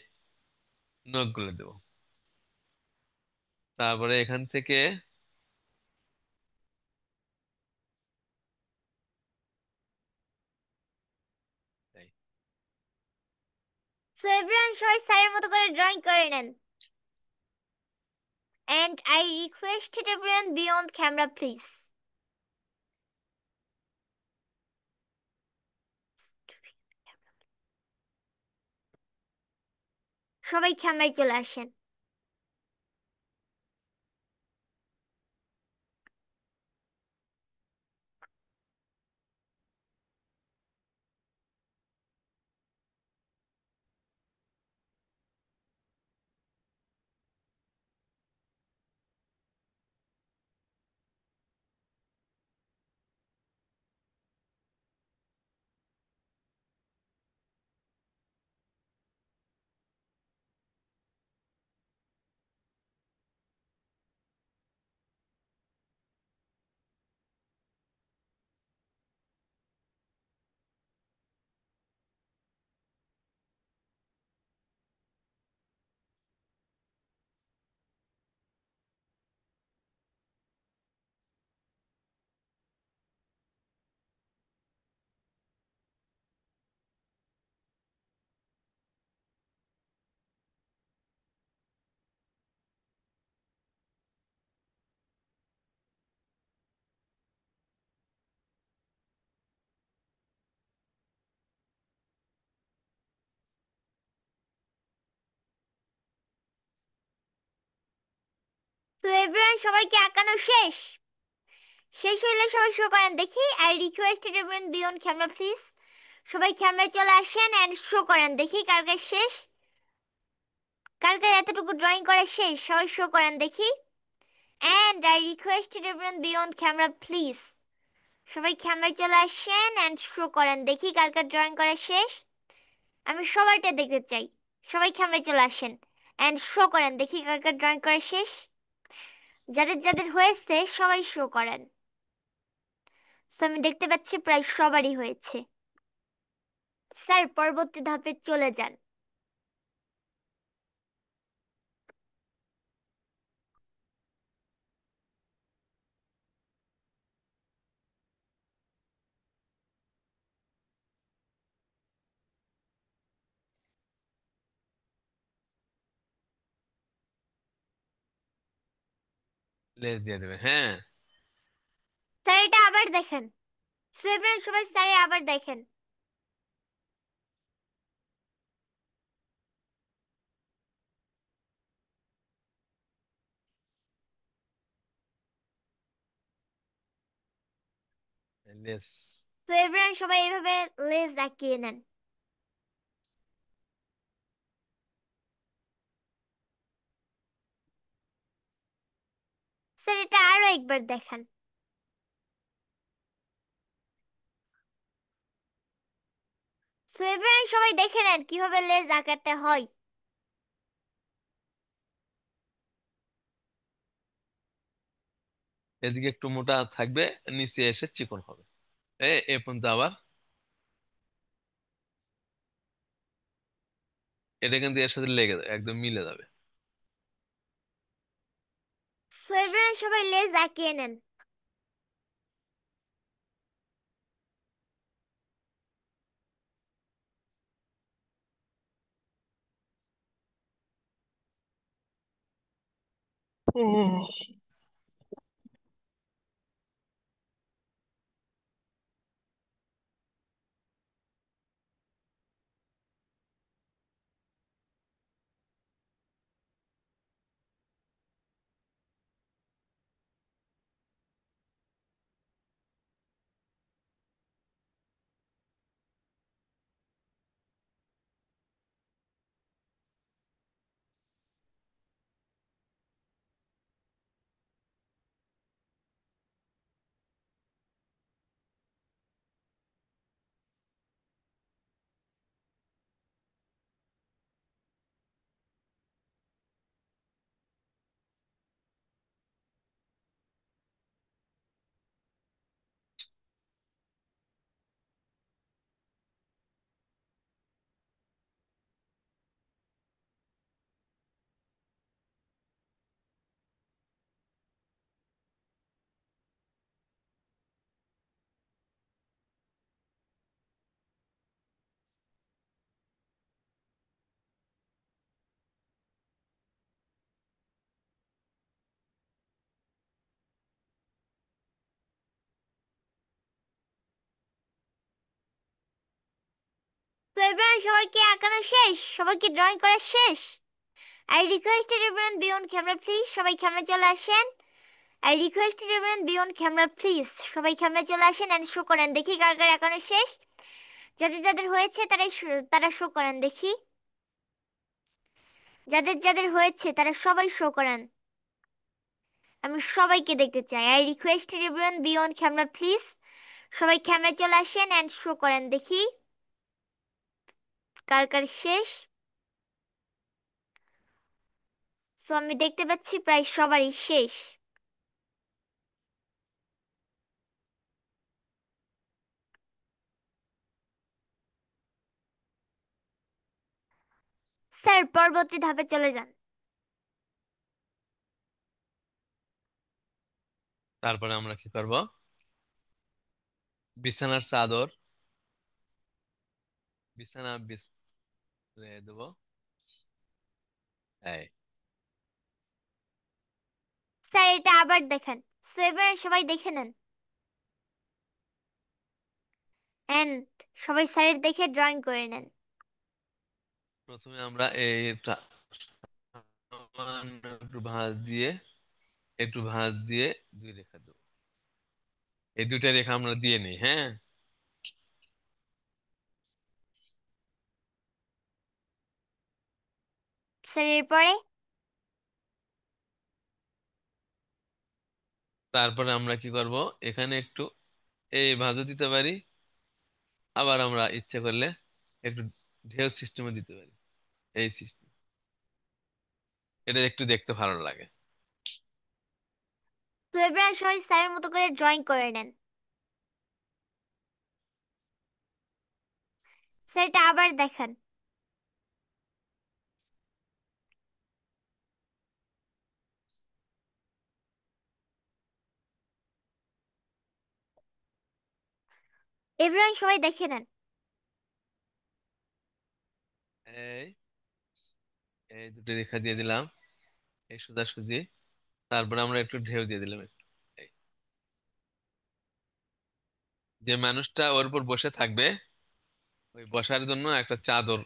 S3: নখগুলো দেবো। তারপরে এখান থেকে এই,
S1: সো এভরিওয়ান, সবাই স্যারের মতো করে ড্রয়িং করে নেন। And I requested everyone be on camera please. সবাই ক্যামেরায় চলে আসেন। তো এভরিওয়ান, সবাইকে আঁকানো শেষ? শেষ হইলে সবাই শো করেন দেখি। I requested everyone be on camera please. সবাই ক্যামেরায় চলে আসেন এন্ড শো করেন দেখি কার কাজ শেষ। কার কার এতটুকু ড্রয়িং করা শেষ, সবাই শো করেন দেখি। And I requested everyone be on camera please. সবাই ক্যামেরায় চলে আসেন এন্ড শো করেন দেখি কার কার ড্রয়িং করা শেষ। আমি সবাইটা দেখতে চাই। সবাই ক্যামেরায় চলে আসেন এন্ড শো করেন দেখি কার কার ড্রয়িং করা শেষ। যাদের যাদের হয়েছে সবাই শো করেন। সো আমি দেখতে পাচ্ছি প্রায় সবারই হয়েছে। স্যার, পরবর্তী ধাপে চলে যান।
S3: লেজ দিয়ে দেবে, হ্যাঁ।
S1: স্যার এটা আবার দেখেন। সো এভরিওয়ান সবাই স্যার আবার দেখেন।
S3: লেজ।
S1: সো এভরিওয়ান সবাই এইভাবে লেজ আঁকিয়ে নেন। স্যার এটা আরো একবার দেখান। সো এভরিওয়ান সবাই দেখে নেন কিভাবে লেজ আঁকাতে হয়।
S3: এদিকে একটু মোটা থাকবে, নিচে এসে চিকন হবে। এ পর্যন্ত আবার। এটা কিন্তু এর সাথে লেগে যাবে, একদম মিলে যাবে।
S1: সো এভরিওয়ান সবাই লেজ আঁকিয়ে নেন। তো এভরিওয়ান সবার কি আঁকানো শেষ? সবার কি ড্রয়িং করা শেষ? I requested everyone be on camera please. সবাই ক্যামেরা চলে আসেন। I requested everyone be on camera please. সবাই ক্যামেরা চলে আসেন এন্ড শো করেন দেখি কার কার আঁকানো শেষ। যাদের যাদের হয়েছে তারা শো করেন দেখি। যাদের যাদের হয়েছে তারা সবাই শো করেন। আমি সবাইকে দেখতে চাই। I requested everyone be on camera please. সবাই ক্যামেরা চলে আসেন এন্ড শো করেন দেখি কার কার শেষ। সো আমি দেখতে পাচ্ছি প্রায় সবারই শেষ। স্যার পরবর্তী ধাপে চলে যান।
S3: তারপরে আমরা কি করব? বিছানার চাদর, বিছানা বিছিয়ে দেবো। এই
S1: স্যার এটা আবার দেখেন। সো এবার সবাই দেখে নেন এন্ড সবাই স্যারের দেখে ড্রয়িং করে নেন।
S3: প্রথমে আমরা সামান্য একটু ভাঁজ দিয়ে দুই রেখা দেবো। এই দুইটা রেখা আমরা দিয়ে নিই, হ্যাঁ।
S1: স্যার এরপরে
S3: তারপরে আমরা কি করব? এখানে একটু এই ভাঁজও দিতে পারি, আবার আমরা ইচ্ছা করলে একটু ঢেউ সিস্টেমও দিতে পারি। এই সিস্টেম, এটা একটু দেখতে ভালো লাগে।
S1: তো এবার সবাই স্যারের মতো করে ড্রয়িং করে নেন। স্যার এটা আবার দেখেন। এভরিওয়ান সবাই দেখে নেন।
S3: এই এই দুটো রেখা দিয়ে দিলাম, এই সোজাসুজি। তারপরে আমরা একটু ঢেউ দিয়ে দিলাম একটু। এই, যে মানুষটা ওর উপর বসে থাকবে, ওই বসার জন্য একটা চাদর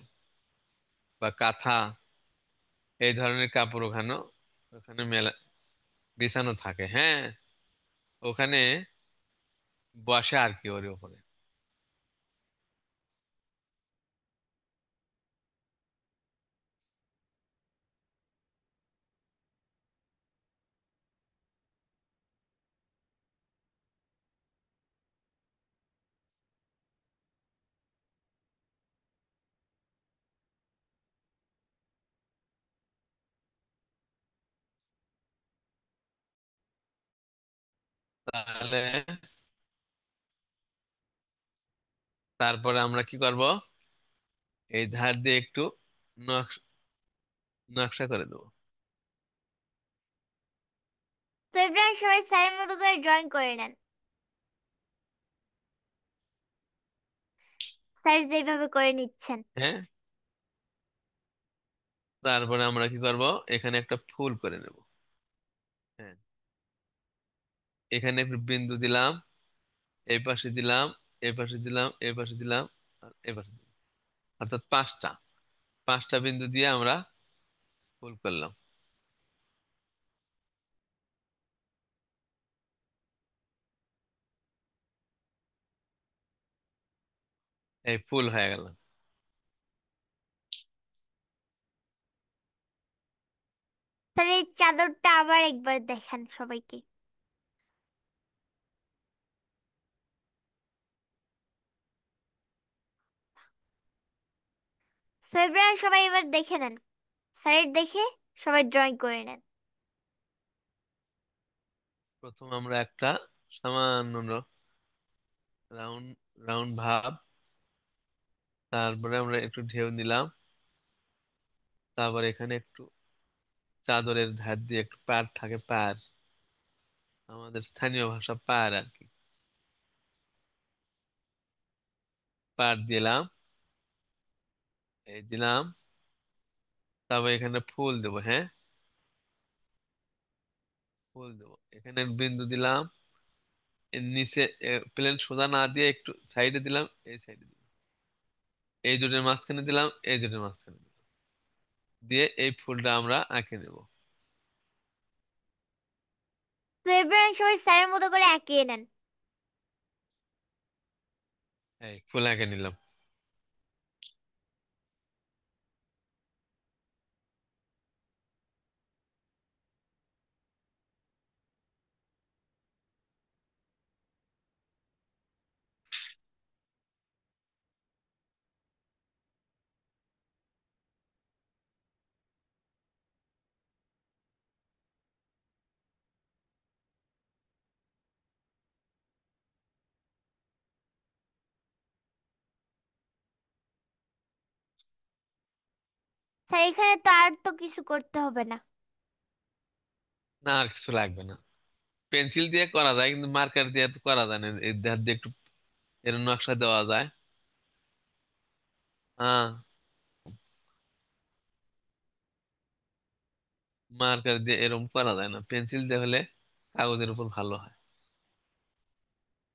S3: বা কাঁথা এই ধরনের কাপড় ওখানে ওখানে মেলা বিছানো থাকে, হ্যাঁ। ওখানে বসে আর কি ওর উপরে। তাহলে তারপরে আমরা কি করব, এই ধার দিয়ে একটু নকশ- নকশা করে দেবো।
S1: তো এবার সবাই স্যারের মতো করে ড্রয়িং করে নেন, স্যার যেভাবে করে নিচ্ছেন।
S3: হ্যাঁ, তারপরে আমরা কি করব, এখানে একটা ফুল করে নেব। হ্যাঁ, এখানে একটু বিন্দু দিলাম, এই পাশে দিলাম, এই পাশে দিলাম, এই পাশে দিলাম, আর এই পাশে দিলাম। অর্থাৎ পাঁচটা পাঁচটা বিন্দু দিয়ে আমরা ফুল করলাম। এই ফুল হয়ে গেল।
S1: স্যার এই চাদরটা আবার একবার দেখান সবাইকে। সো এবার সবাই এবার দেখে নেন, স্যারের দেখে সবাই ড্রয়িং করে নেন।
S3: প্রথম আমরা একটা সামান্য রাউন্ড রাউন্ড ভাব, তারপরে আমরা একটু ঢেউ নিলাম, তারপর এখানে একটু চাদরের ধার দিয়ে একটু পাড় থাকে, পাড়, আমাদের স্থানীয় ভাষা পাড় আর কি, পাড় দিলাম, এই দিলাম। তারপর এখানে ফুল দেবো, হ্যাঁ, ফুল দেবো, এখানে বিন্দু দিলাম, এর নিচে প্লেন সোজা না দিয়ে একটু সাইডে দিলাম, এই সাইডে দিলাম, এই দুটোর মাঝখানে দিলাম, এই দুটোর মাঝখানে দিলাম, দিয়ে এই ফুলটা আমরা আঁকে নেব।
S1: তো এবার সবাই স্যারের মতো করে আঁকিয়ে নেন।
S3: এই ফুল আঁকে নিলাম।
S1: স্যার এখানে তো আর তো কিছু করতে হবে না।
S3: না, আর কিছু লাগবে না। পেন্সিল দিয়ে করা যায়, কিন্তু মার্কার দিয়ে তো করা যায় না, এর ধার দিয়ে একটু এর নকশা দেওয়া যায়। হ্যাঁ, মার্কার দিয়ে এরকম করা যায় না, পেন্সিল দিয়ে হলে কাগজের উপর ভালো হয়।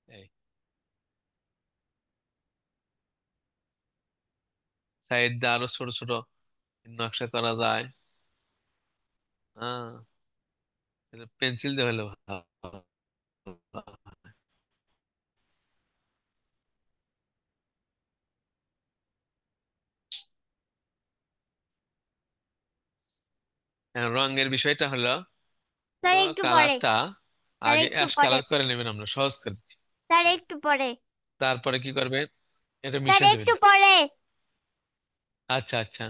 S3: এই সাইড দিয়ে আরো ছোট ছোট নকশা করা যায়। হ্যাঁ, পেন্সিল দিয়ে হলে ভালো। এখন রঙের বিষয়টা হলো,
S1: স্যার
S3: পুরো
S1: একটু পরে,
S3: কালারটা
S1: স্যার
S3: আগে
S1: একটু
S3: অ্যাশ
S1: পরে,
S3: কালার করে নেবেন, আমরা সহজ করে দিচ্ছি।
S1: স্যার
S3: হ্যাঁ,
S1: একটু পরে,
S3: তারপরে কি করবেন, এটা
S1: স্যার
S3: মিশে দেবেন।
S1: একটু পরে।
S3: আচ্ছা আচ্ছা।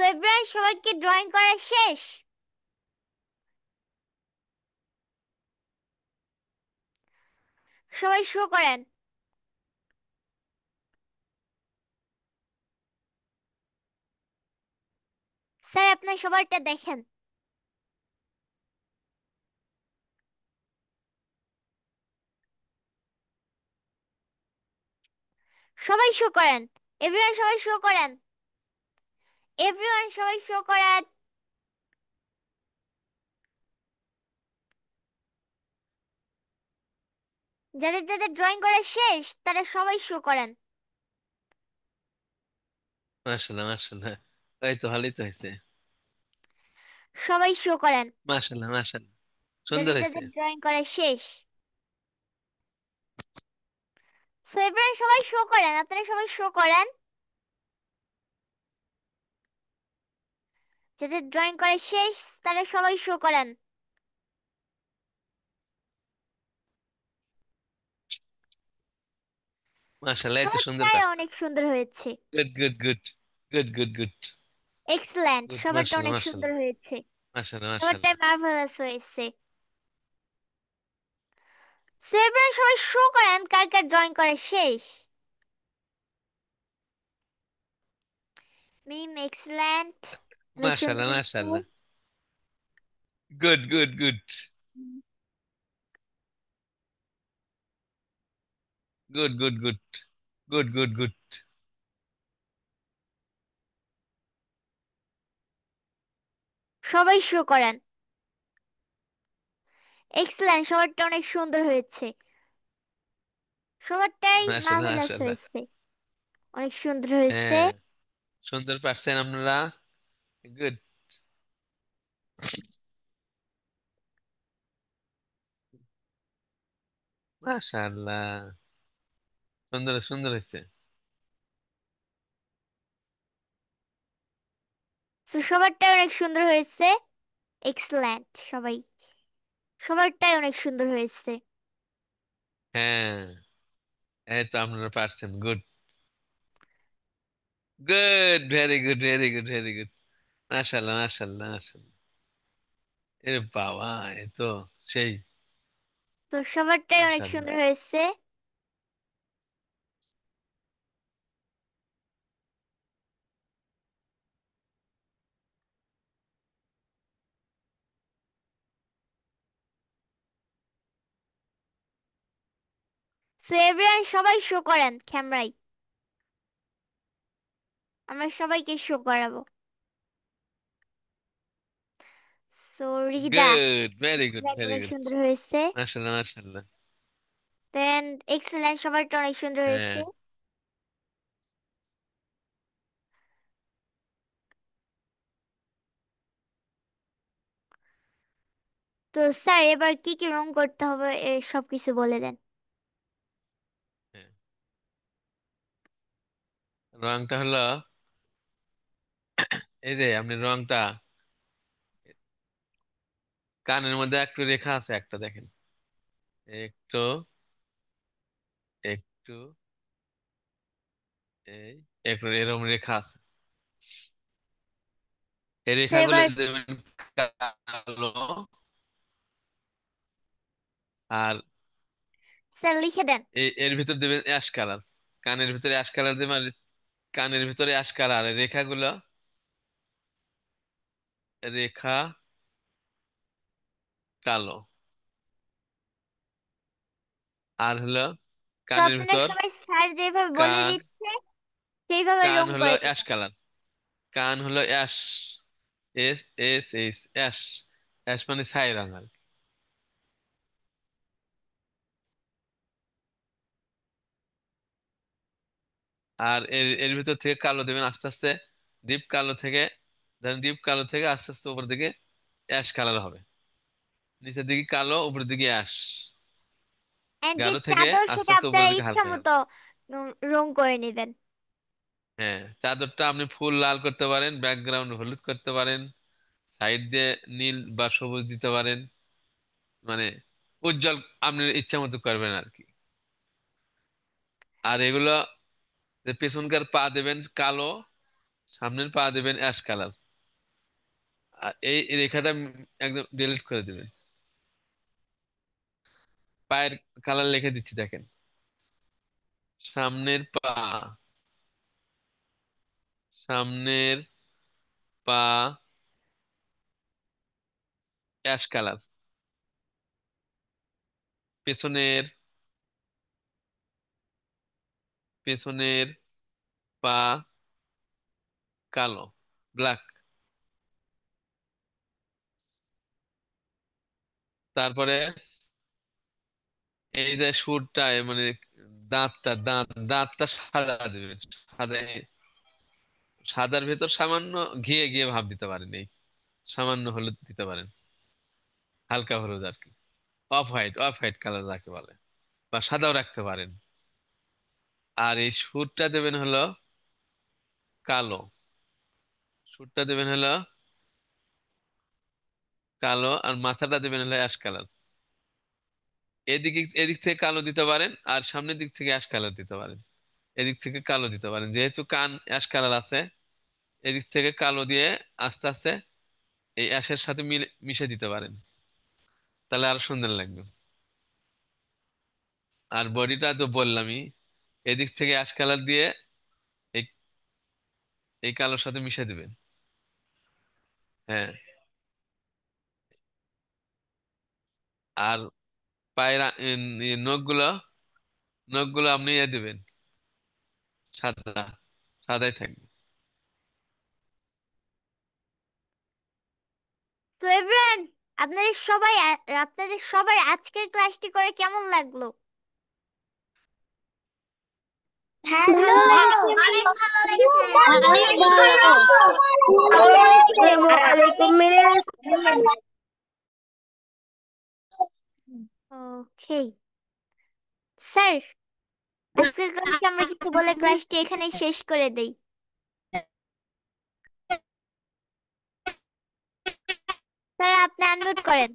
S1: এবার সবাইকে ড্রয়িং করা শেষ? সবাই শো করেন। স্যার আপনার সবাইটা দেখেন। সবাই শো করেন। এভরিওয়ান সবাই শো করেন। এভরিওয়ান সবাই শো করেন। যাদের যাদের ড্রয়িং করা শেষ তারা সবাই শো করেন।
S3: মাশাল্লাহ মাশাল্লাহ, এই তো ভালোই তো হয়েছে।
S1: সবাই শো করেন।
S3: মাশাল্লাহ মাশাল্লাহ, সুন্দর
S1: যাদের
S3: হয়েছে।
S1: যাদের ড্রয়িং করা শেষ। সো এভরিওয়ান সবাই শো করেন, আপনারা সবাই শো করেন। যাদের ড্রয়িং করা শেষ তারা সবাই শো করেন।
S3: মাশাল্লাহ, এই তো সুন্দর
S1: সবারটাই
S3: কাটছে।
S1: অনেক সুন্দর হয়েছে।
S3: Good good good, good good good,
S1: excellent,
S3: good.
S1: সবারটা
S3: মাশাল্লাহ
S1: অনেক সুন্দর
S3: মাশাল্লাহ,
S1: হয়েছে।
S3: মাশাল্লাহ
S1: সবারটাই
S3: মাশাল্লাহ।
S1: মার্ভেলাস হয়েছে। সো এভরিওয়ান সবাই শো করেন কার কার ড্রয়িং করা শেষ। মিম এক্সেলেন্ট, অনেক সুন্দর
S3: মাশাল্লাহ
S1: হয়েছে।
S3: মাশাল্লাহ, good good good, good good good, good good good.
S1: সবাই শো করেন। এক্সেলেন্ট, সবারটা অনেক সুন্দর হয়েছে। সবারটাই
S3: মাশাল্লাহ
S1: মার্ভেলাস
S3: মাশাল্লাহ।
S1: হয়েছে, অনেক সুন্দর হয়েছে।
S3: হ্যাঁ, সুন্দর পারছেন আপনারা। গুড। মাশাল্লাহ, সুন্দর সুন্দর হয়েছে।
S1: তো সবারটাই অনেক সুন্দর হয়েছে। এক্সেলেন্ট, সবাই সবারটাই অনেক সুন্দর হয়েছে।
S3: হ্যাঁ, এই তো আপনারা পারছেন। Good good, very good very good very good. মাশাল্লাহ মাশাল্লাহ মাশাল্লাহ। এ বাবা, এ তো সেই।
S1: তো সবারটাই অনেক
S3: মাশাল্লাহ।
S1: সুন্দর হয়েছে। সো এভরিওয়ান সবাই শো করেন ক্যামেরায়, আমরা সবাইকে শো করাবো। So Rida,
S3: good, very good
S1: excellent,
S3: very
S1: অনেক
S3: গুড।
S1: সুন্দর হয়েছে।
S3: মাশাল্লাহ মাশাল্লাহ।
S1: দেন এক্সেলেন্ট, সবারটা অনেক সুন্দর হয়েছে।
S3: হ্যাঁ
S1: তো স্যার এবার কি কি রং করতে হবে সব কিছু বলে দেন।
S3: হ্যাঁ, রংটা হলো, এই যে আপনি রংটা কানের মধ্যে একটু রেখা আছে একটা, দেখেন একটু, একটু, এই একটু এরকম রেখা আছে। এই
S1: তো
S3: রেখাগুলো
S1: এবার
S3: দেবেন কালো। আর
S1: স্যার লিখে দেন।
S3: এর ভিতর দেবেন অ্যাশ কালার। কানের ভিতরে অ্যাশ কালার দেবেন, আর কানের ভিতরে অ্যাশ কালার, আর রেখাগুলো, রেখা কালো। আর হলো
S1: তো
S3: কানের
S1: আপনারা
S3: ভিতর,
S1: সবাই স্যার যেভাবে বলে
S3: কান,
S1: দিচ্ছে সেইভাবে
S3: কান
S1: রং
S3: হলো
S1: করে
S3: অ্যাশ
S1: দিবেন।
S3: কালার, কান হলো ash, S S S, ash. Ash মানে ছাই রং আর কি। আর এর এর ভিতর থেকে কালো দেবেন আস্তে আস্তে, ডিপ কালো থেকে, ধরেন ডিপ কালো থেকে আস্তে আস্তে উপর দিকে অ্যাশ কালার হবে। নিচের দিকে কালো, উপরের দিকে অ্যাশ।
S1: এন্ড যে
S3: গাঢ় থেকে
S1: চাদর
S3: আস্তে
S1: সেটা
S3: আস্তে
S1: আপনারা
S3: উপরের দিকে
S1: ইচ্ছা
S3: হালকা যাবে।
S1: মতো রং করে নেবেন।
S3: হ্যাঁ, চাদরটা আপনি ফুল লাল করতে পারেন, ব্যাকগ্রাউন্ড হলুদ করতে পারেন, সাইড দিয়ে নীল বা সবুজ দিতে পারেন, মানে উজ্জ্বল আপনি ইচ্ছা মতো করবেন আর কি। আর এগুলো, যে পেছনকার পা দেবেন কালো, সামনের পা দেবেন অ্যাশ কালার। আর এই রেখাটা একদম ডিলিট করে দেবেন। পায়ের কালার লিখে দিচ্ছি দেখেন। সামনের পা, সামনের পা অ্যাশ কালার, পেছনের, পেছনের পা কালো, ব্ল্যাক। তারপরে এই যে সুরটা মানে দাঁতটা সাদা দেবেন। সাদা, সাদার ভেতর সামান্য ঘিয়ে গিয়ে ভাব দিতে পারেন, এই সামান্য হলুদ দিতে পারেন, হালকা হলুদ আর কি, অফ হোয়াইট কালার যাকে বলে, বা সাদাও রাখতে পারেন। আর এই সুরটা দেবেন হলো কালো, সুরটা দেবেন হলো কালো, আর মাথাটা দেবেন হলো অ্যাশ কালার। এদিক থেকে কালো দিতে পারেন, আর সামনের দিক থেকে অ্যাশ কালার দিতে পারেন। এদিক থেকে কালো দিতে পারেন, যেহেতু কান অ্যাশ কালার আছে, এদিক থেকে কালো দিয়ে আস্তে আস্তে এই অ্যাশের সাথে মিশে দিতে পারেন, তাহলে আরো সুন্দর লাগবে। আর বডিটা তো বললামই, এদিক থেকে অ্যাশ কালার দিয়ে এই এই কালোর সাথে মিশে দিবেন। হ্যাঁ। আর পায়ের নখগুলো, নখগুলো আপনি দিবেন সাদা, সাদাই থাকবে।
S1: তো এভরিওয়ান, আপনাদের সবার আজকের ক্লাসটি করে কেমন লাগলো?
S2: হ্যাঁ, ভালো লাগছে।
S1: অনেক ভালো লেগেছে।
S2: অনেক ভালো। ভালো লেগেছে।
S4: আসসালামাইকুম মিস।
S1: ওকে স্যার, আজকের ক্লাসে আমরা কিছু বলে ক্লাসটি এখানেই শেষ করে দেই। স্যার, আপনি আনমিউট করেন।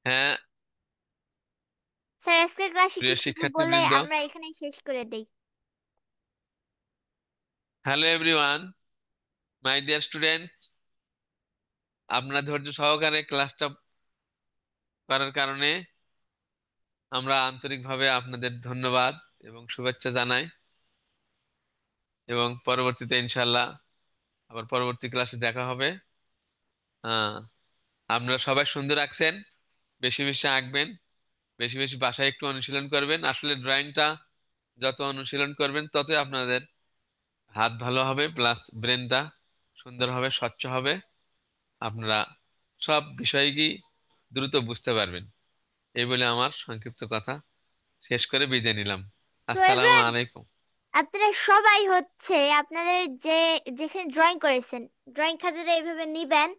S3: হ্যাঁ,
S1: স্যার, আজকের ক্লাসে
S3: প্রিয়
S1: কিছু বলে
S3: শিক্ষার্থীবৃন্দ,
S1: আমরা এখানেই শেষ করে দেই।
S3: Hello everyone, my dear student, আপনারা ধৈর্য সহকারে ক্লাসটা করার কারণে আমরা আন্তরিকভাবে আপনাদের ধন্যবাদ এবং শুভেচ্ছা জানাই। এবং পরবর্তীতে ইনশাল্লাহ আবার পরবর্তী ক্লাসে দেখা হবে। হ্যাঁ, আপনারা সবাই সুন্দর আঁকছেন, বেশি বেশি আঁকবেন, বেশি বেশি বাসায় একটু অনুশীলন করবেন। আসলে ড্রয়িংটা যত অনুশীলন করবেন ততই আপনাদের হাত ভালো হবে, প্লাস ব্রেনটা সুন্দর হবে, স্বচ্ছ হবে। আপনারা সব বিষয়ই দ্রুত বুঝতে পারবেন। এই বলে আমার সংক্ষিপ্ত কথা শেষ করে বিদায় নিলাম।
S1: তো
S3: আসসালামু
S1: এভরিওয়ান,
S3: আলাইকুম।
S1: আপনারা সবাই আপনাদের যেখানে ড্রয়িং করেছেন, ড্রয়িং খাতাটা এইভাবে নিবেন।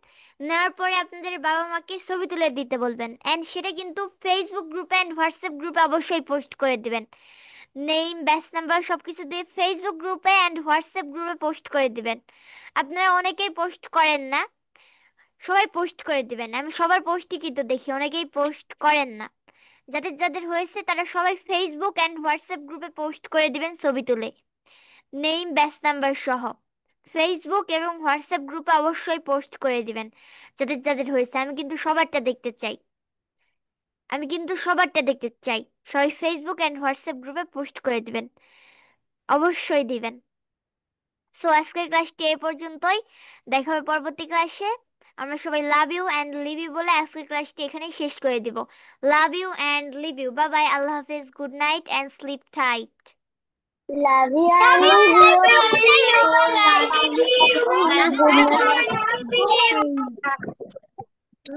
S1: নেওয়ার পরে আপনাদের বাবা মাকে ছবি তুলে দিতে বলবেন, এন্ড সেটা কিন্তু ফেসবুক গ্রুপে এন্ড হোয়াটসঅ্যাপ গ্রুপে অবশ্যই পোস্ট করে দিবেন। নেম, ব্যাচ নাম্বার সবকিছু দিয়ে ফেসবুক গ্রুপে এন্ড হোয়াটসঅ্যাপ গ্রুপে পোস্ট করে দিবেন। আপনারা অনেকেই পোস্ট করেন না, সবাই পোস্ট করে দিবেন। আমি সবার পোস্টই কিন্তু দেখি, অনেকেই পোস্ট করেন না। যাদের যাদের হয়েছে তারা সবাই ফেসবুক এন্ড হোয়াটসঅ্যাপ গ্রুপে পোস্ট করে দিবেন ছবি তুলে, নেম, ব্যাচ নাম্বার সহ। ফেসবুক এবং হোয়াটসঅ্যাপ গ্রুপে অবশ্যই পোস্ট করে দিবেন যাদের যাদের হয়েছে। আমি কিন্তু সবারটা দেখতে চাই। সবাই ফেসবুক এন্ড হোয়াটসঅ্যাপ গ্রুপে পোস্ট করে দিবেন, অবশ্যই দিবেন। সো আজকের ক্লাসটি এই পর্যন্তই, দেখা হবে পরবর্তী ক্লাসে। আমরা সবাই love you and leave you বলে আজকের ক্লাসটি এখানেই শেষ করে দিব। Love you and leave you, bye bye, আল্লাহ হাফেজ, good night and sleep tight.
S2: Love you and leave you. Good night.